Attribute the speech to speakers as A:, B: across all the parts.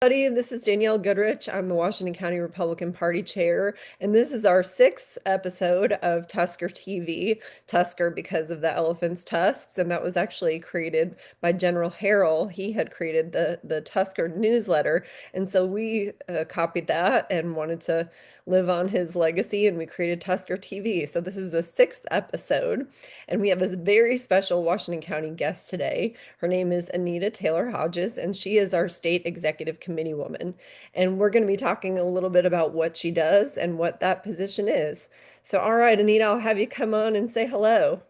A: Buddy, this is Danielle Goodrich. I'm the Washington County Republican Party chair, and this is our sixth episode of Tusker TV. Tusker because of the elephant's tusks, and that was actually created by General Harrell. He had created the Tusker newsletter, and so we copied that and wanted to live on his legacy, and we created Tusker TV. So this is the sixth episode, and we have a very special Washington County guest today. Her name is Anita Taylor Hodges, and she is our state executive committee woman. And we're going to be talking a little bit about what she does and what that position is. So, all right, Anita, I'll have you come on and say hello.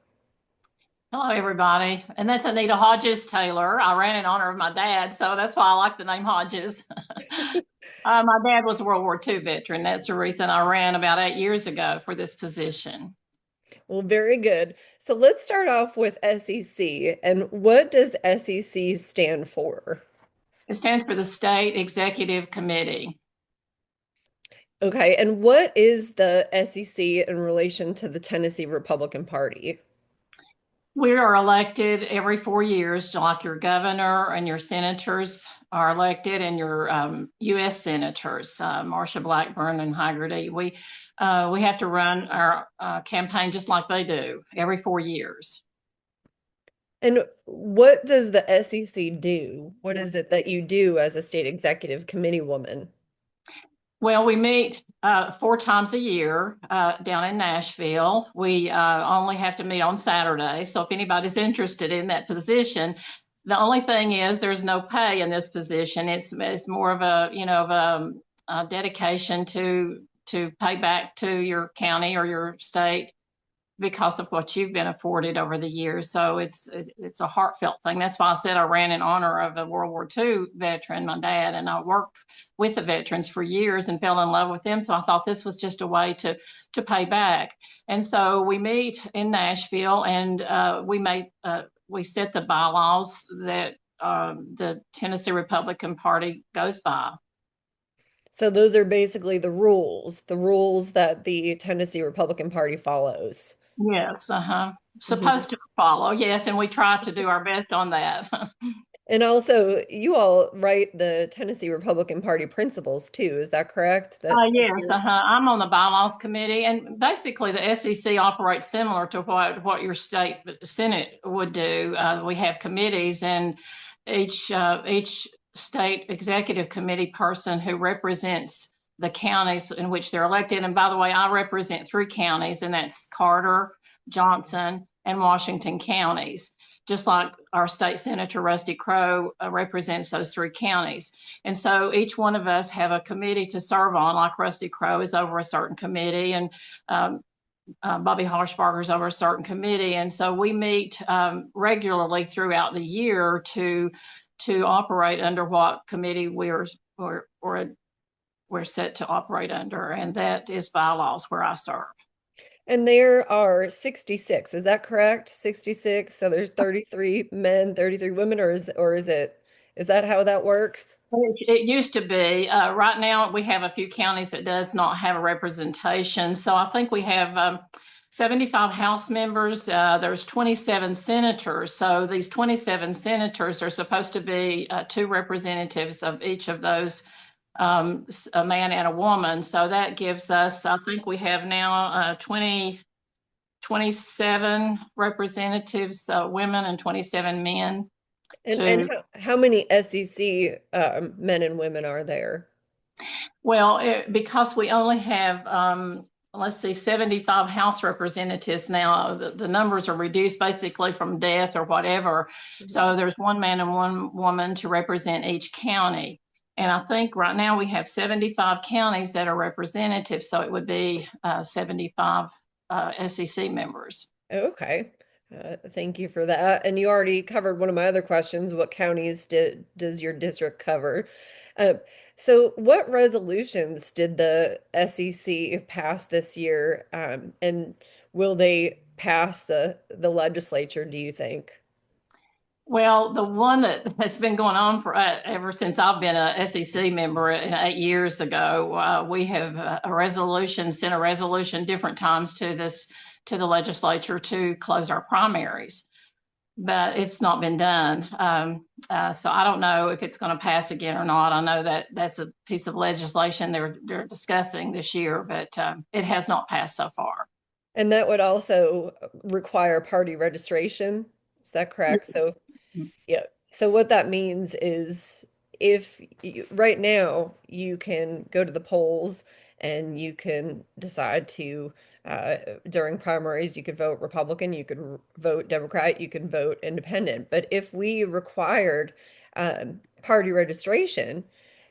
B: Hello, everybody. And that's Anita Hodges-Taylor. I ran in honor of my dad, so that's why I like the name Hodges. My dad was a World War II veteran. That's the reason I ran about 8 years ago for this position.
A: Well, very good. So let's start off with SEC. And what does SEC stand for?
B: It stands for the State Executive Committee.
A: Okay, and what is the SEC in relation to the Tennessee Republican Party?
B: We are elected every 4 years, like your governor and your senators are elected, and your U.S. senators, Marsha Blackburn and Haggerty. We have to run our campaign just like they do every 4 years.
A: And what does the SEC do? What is it that you do as a state executive committee woman?
B: Well, we meet 4 times a year down in Nashville. We only have to meet on Saturday. So if anybody's interested in that position, the only thing is there's no pay in this position. It's more of a dedication to pay back to your county or your state because of what you've been afforded over the years. So it's a heartfelt thing. That's why I said I ran in honor of a World War II veteran, my dad, and I worked with the veterans for years and fell in love with them. So I thought this was just a way to pay back. And so we meet in Nashville, and we set the bylaws that the Tennessee Republican Party goes by.
A: So those are basically the rules that the Tennessee Republican Party follows.
B: Yes,
A: Mhm.
B: supposed to follow. Yes, and we try to do our best on that.
A: And also, you all write the Tennessee Republican Party principles too. Is that correct? That
B: Yes,
A: yours.
B: I'm on the bylaws committee, and basically the SEC operates similar to what your state senate would do. We have committees, and each state executive committee person who represents the counties in which they're elected. And by the way, I represent 3 counties, and that's Carter, Johnson, and Washington counties. Just like our state senator Rusty Crowe represents those 3 counties. And so each one of us have a committee to serve on, like Rusty Crowe is over a certain committee, and Bobby Harshbarger is over a certain committee. And so we meet regularly throughout the year to operate under what committee we're set to operate under, and that is bylaws where I serve.
A: And there are 66. Is that correct? 66. So there's 33 men, 33 women, is that how that works?
B: It used to be. Right now, we have a few counties that does not have a representation. So I think we have 75 House members. There's 27 senators. So these 27 senators are supposed to be 2 representatives of each of those, a man and a woman. So that gives us, I think we have now 27 representatives, women, and 27 men.
A: And how many SEC men and women are there?
B: Well, because we only have, let's see, 75 House representatives now, the numbers are reduced basically from death or whatever. So there's 1 man and 1 woman to represent each county. And I think right now we have 75 counties that are representative. So it would be 75 SEC members.
A: Okay. Thank you for that. And you already covered one of my other questions. What counties does your district cover? Uh, so what resolutions did the SEC pass this year? And will they pass the legislature, do you think?
B: Well, the one that's been going on for ever since I've been a SEC member 8 years ago, we have sent a resolution different times to the legislature to close our primaries. but it's not been done. So I don't know if it's going to pass again or not. I know that that's a piece of legislation they're discussing this year, but it has not passed so far.
A: And that would also require party registration. Is that correct? So yeah. So what that means is if you, right now you can go to the polls and you can decide to during primaries you could vote Republican, you could vote Democrat, you can vote Independent. But if we required party registration,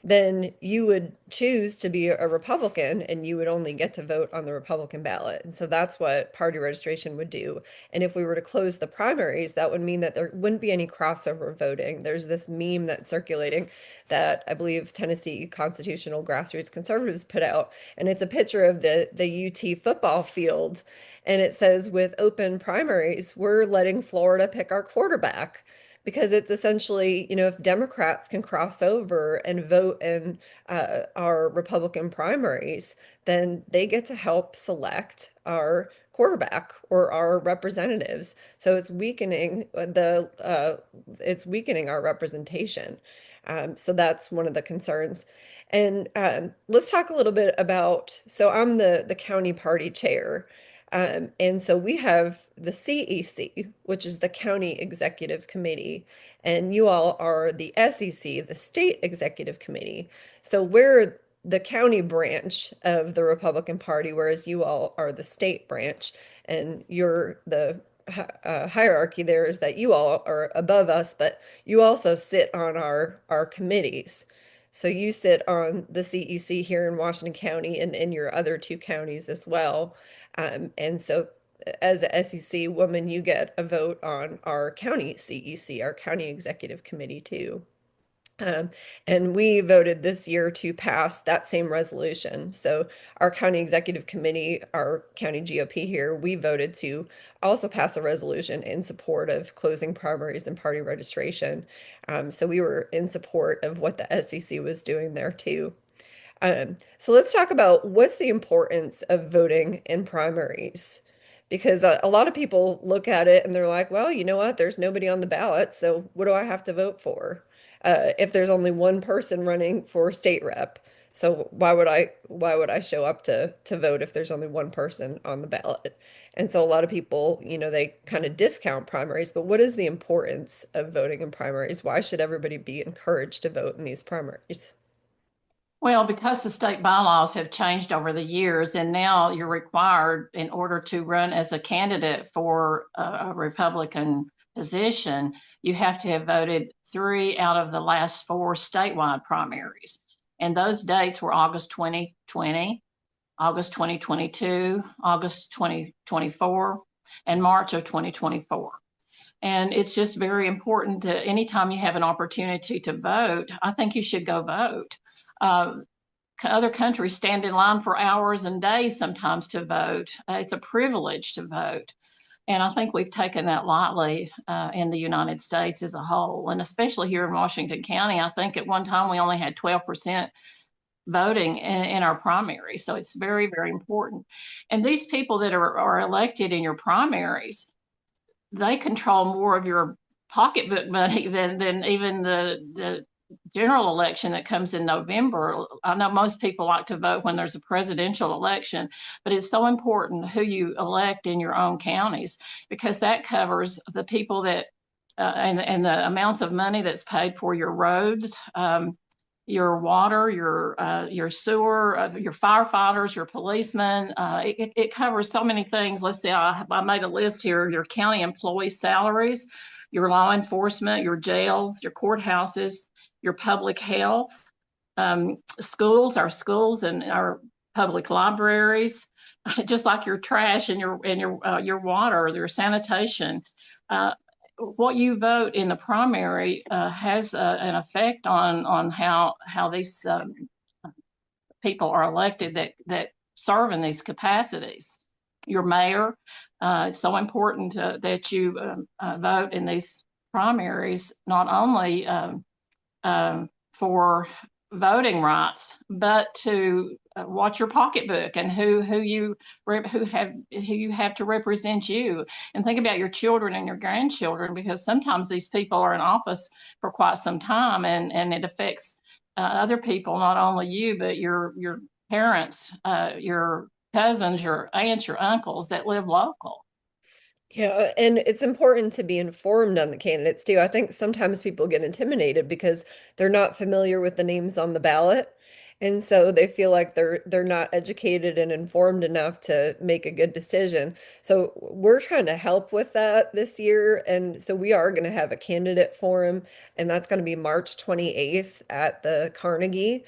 A: then you would choose to be a Republican and you would only get to vote on the Republican ballot. And so that's what party registration would do. And if we were to close the primaries, that would mean that there wouldn't be any crossover voting. There's this meme that's circulating that I believe Tennessee Constitutional Grassroots Conservatives put out, and it's a picture of the UT football field, and it says, with open primaries, we're letting Florida pick our quarterback. Because it's essentially, if Democrats can cross over and vote in our Republican primaries, then they get to help select our quarterback or our representatives. So it's weakening our representation. So that's one of the concerns. And let's talk a little bit about, so I'm the county party chair. And so we have the CEC, which is the County Executive Committee, and you all are the SEC, the State Executive Committee. So we're the county branch of the Republican Party, whereas you all are the state branch, and you're the hierarchy there is that you all are above us, but you also sit on our committees. So you sit on the CEC here in Washington County and in your other two counties as well. And so as a SEC woman, you get a vote on our county CEC, our county executive committee too. Um, and we voted this year to pass that same resolution. So our county executive committee, our county GOP here, we voted to also pass a resolution in support of closing primaries and party registration. So we were in support of what the SEC was doing there too. So let's talk about what's the importance of voting in primaries. Because a lot of people look at it and they're like, well, you know what? There's nobody on the ballot, so what do I have to vote for? If there's only one person running for state rep, so why would I show up to vote if there's only one person on the ballot? And so a lot of people, they kind of discount primaries, but what is the importance of voting in primaries? Why should everybody be encouraged to vote in these primaries?
B: Well, because the state bylaws have changed over the years, and now you're required, in order to run as a candidate for a Republican position, you have to have voted 3 out of the last 4 statewide primaries. And those dates were August 2020, August 2022, August 2024, and March of 2024. And it's just very important that anytime you have an opportunity to vote, I think you should go vote. Uh, Other countries stand in line for hours and days sometimes to vote. It's a privilege to vote. And I think we've taken that lightly in the United States as a whole, and especially here in Washington County. I think at one time we only had 12% voting in our primaries. So it's very, very important. And these people that are elected in your primaries, they control more of your pocketbook money than even the general election that comes in November. I know most people like to vote when there's a presidential election, but it's so important who you elect in your own counties, because that covers the people that and the amounts of money that's paid for your roads, your water, your sewer, your firefighters, your policemen. It covers so many things. Let's say I made a list here: your county employee salaries, your law enforcement, your jails, your courthouses, your public health, schools, our schools and our public libraries, just like your trash and your water, your sanitation. What you vote in the primary has an effect on how these people are elected that serve in these capacities. Your mayor, it's so important that you vote in these primaries, not only for voting rights, but to watch your pocketbook and who you have to represent you, and think about your children and your grandchildren, because sometimes these people are in office for quite some time, and it affects other people, not only you, but your parents, your cousins, your aunts, your uncles that live local.
A: Yeah, and it's important to be informed on the candidates too. I think sometimes people get intimidated because they're not familiar with the names on the ballot. And so they feel like they're not educated and informed enough to make a good decision. So we're trying to help with that this year. And so we are going to have a candidate forum, and that's going to be March 28th at the Carnegie.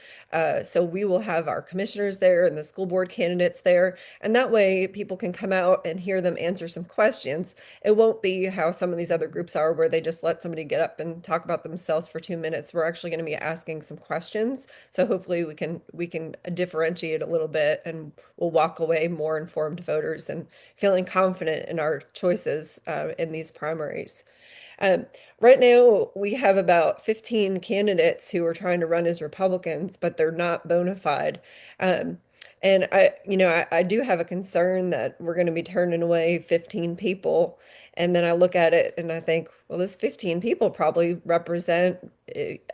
A: So we will have our commissioners there and the school board candidates there. And that way people can come out and hear them answer some questions. It won't be how some of these other groups are where they just let somebody get up and talk about themselves for 2 minutes. We're actually going to be asking some questions. So hopefully we can differentiate a little bit, and we'll walk away more informed voters and feeling confident in our choices in these primaries. Um, right now, we have about 15 candidates who are trying to run as Republicans, but they're not bona fide. Um, and I do have a concern that we're going to be turning away 15 people. And then I look at it and I think, well, those 15 people probably represent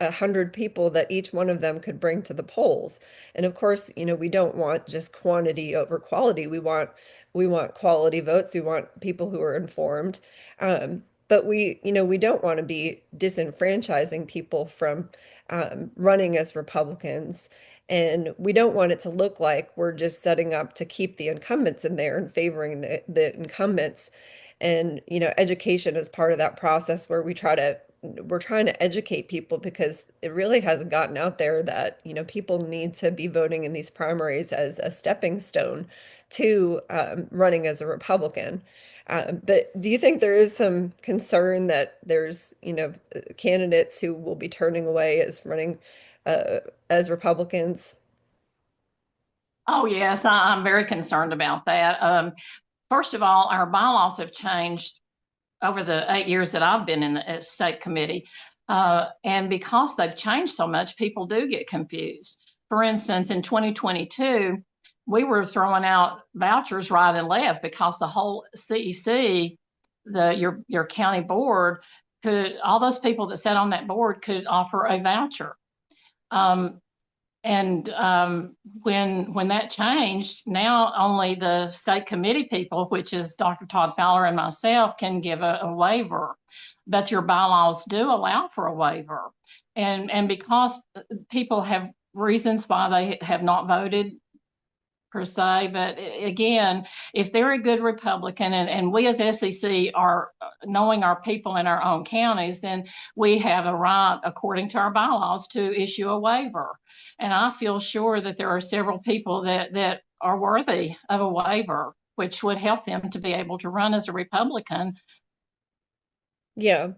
A: 100 people that each one of them could bring to the polls. And of course, we don't want just quantity over quality. We want quality votes. We want people who are informed. But we don't want to be disenfranchising people from running as Republicans. And we don't want it to look like we're just setting up to keep the incumbents in there and favoring the incumbents. And, education is part of that process where we're trying to educate people because it really hasn't gotten out there that, people need to be voting in these primaries as a stepping stone to running as a Republican. But do you think there is some concern that there's, candidates who will be turning away as running uh, as Republicans?
B: Oh, yes, I'm very concerned about that. First of all, our bylaws have changed over the 8 years that I've been in the state committee. And because they've changed so much, people do get confused. For instance, in 2022, we were throwing out vouchers right and left because the whole CEC, your county board, all those people that sat on that board could offer a voucher. Um, and when that changed, now only the state committee people, which is Dr. Todd Fowler and myself, can give a waiver. But your bylaws do allow for a waiver. And because people have reasons why they have not voted per se, but again, if they're a good Republican, and we as SEC are knowing our people in our own counties, then we have a right, according to our bylaws, to issue a waiver. And I feel sure that there are several people that are worthy of a waiver, which would help them to be able to run as a Republican.
A: Yeah.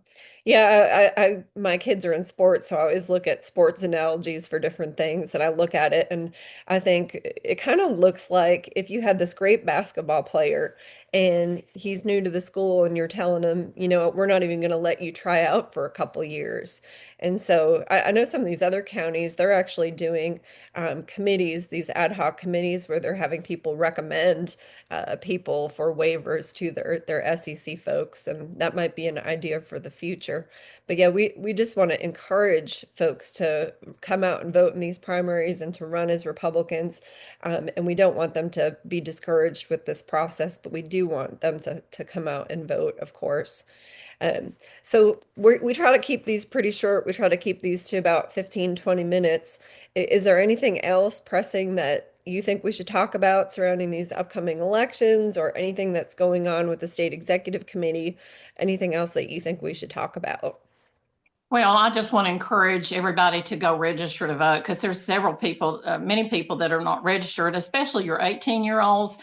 A: Yeah, my kids are in sports, so I always look at sports analogies for different things, and I look at it and I think it kind of looks like if you had this great basketball player and he's new to the school and you're telling him, we're not even going to let you try out for a couple years. And so I know some of these other counties, they're actually doing committees, these ad hoc committees where they're having people recommend people for waivers to their SEC folks, and that might be an idea for the future. But yeah, we just want to encourage folks to come out and vote in these primaries and to run as Republicans. And we don't want them to be discouraged with this process, but we do want them to come out and vote, of course. Um, so we try to keep these pretty short. We try to keep these to about 15, 20 minutes. Is there anything else pressing that you think we should talk about surrounding these upcoming elections, or anything that's going on with the state executive committee? Anything else that you think we should talk about?
B: Well, I just want to encourage everybody to go register to vote, because there's several people, many people that are not registered, especially your 18-year-olds.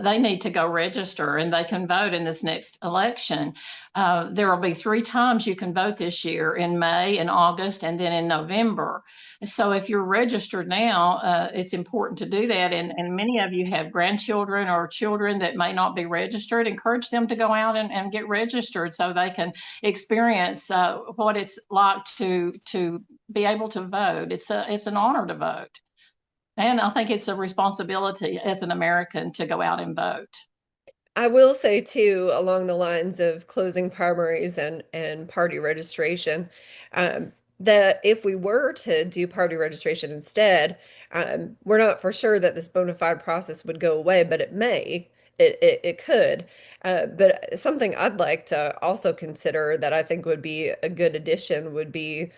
B: They need to go register and they can vote in this next election. There will be 3 times you can vote this year, in May, in August, and then in November. So if you're registered now, it's important to do that. And many of you have grandchildren or children that may not be registered. Encourage them to go out and get registered so they can experience what it's like to be able to vote. It's an honor to vote. And I think it's a responsibility as an American to go out and vote.
A: I will say too, along the lines of closing primaries and party registration, that if we were to do party registration instead, we're not for sure that this bona fide process would go away, but it may. It could. But something I'd like to also consider that I think would be a good addition would be,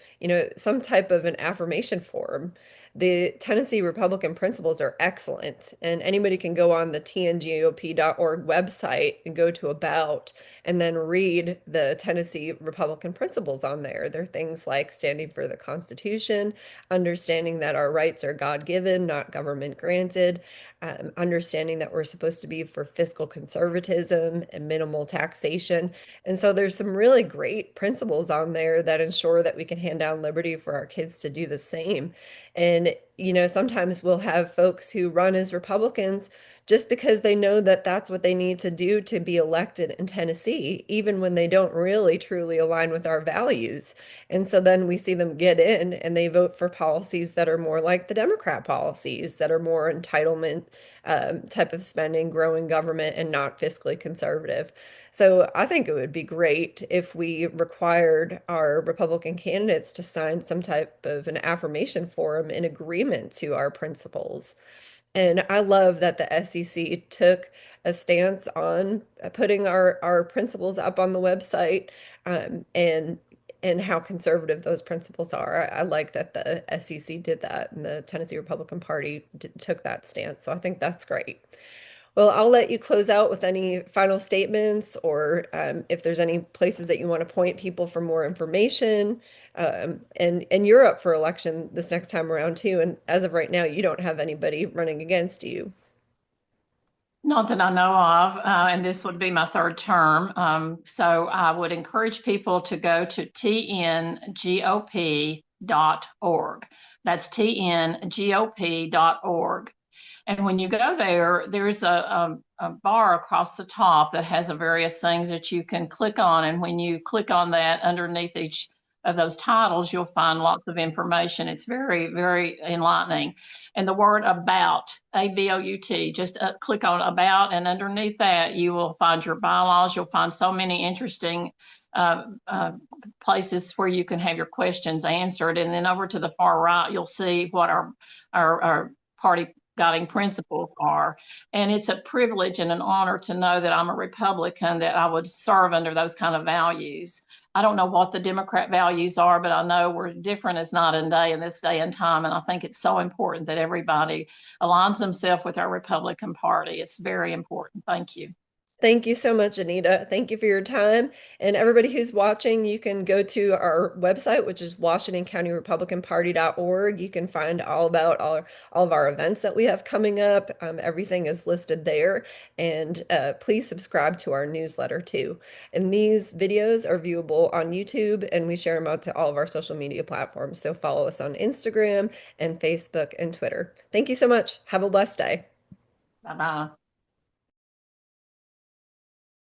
A: some type of an affirmation form. The Tennessee Republican principles are excellent, and anybody can go on the tngop.org website and go to About and then read the Tennessee Republican principles on there. They're things like standing for the Constitution, understanding that our rights are God-given, not government granted, understanding that we're supposed to be for fiscal conservatism and minimal taxation. And so there's some really great principles on there that ensure that we can hand down liberty for our kids to do the same. And, sometimes we'll have folks who run as Republicans just because they know that that's what they need to do to be elected in Tennessee, even when they don't really truly align with our values. And so then we see them get in and they vote for policies that are more like the Democrat policies, that are more entitlement type of spending, growing government, and not fiscally conservative. So I think it would be great if we required our Republican candidates to sign some type of an affirmation form in agreement to our principles. And I love that the SEC took a stance on putting our principles up on the website, and how conservative those principles are. I like that the SEC did that and the Tennessee Republican Party took that stance. So I think that's great. Well, I'll let you close out with any final statements or if there's any places that you want to point people for more information. And you're up for election this next time around too. And as of right now, you don't have anybody running against you.
B: Not that I know of, and this would be my third term. So I would encourage people to go to tngop.org. That's tngop.org. And when you go there, there's a bar across the top that has the various things that you can click on. And when you click on that, underneath each of those titles, you'll find lots of information. It's very, very enlightening. And the word about, ABOUT, just click on about, and underneath that, you will find your bylaws. You'll find so many interesting uh, uh, places where you can have your questions answered. And then over to the far right, you'll see what our party guiding principles are. And it's a privilege and an honor to know that I'm a Republican, that I would serve under those kind of values. I don't know what the Democrat values are, but I know we're different as night and day in this day and time. And I think it's so important that everybody aligns themselves with our Republican Party. It's very important. Thank you.
A: Thank you so much, Anita. Thank you for your time. And everybody who's watching, you can go to our website, which is WashingtonCountyRepublicanParty.org. You can find all about all of our events that we have coming up. Everything is listed there. And please subscribe to our newsletter too. And these videos are viewable on YouTube, and we share them out to all of our social media platforms. So follow us on Instagram and Facebook and Twitter. Thank you so much. Have a blessed day.
B: Bye bye.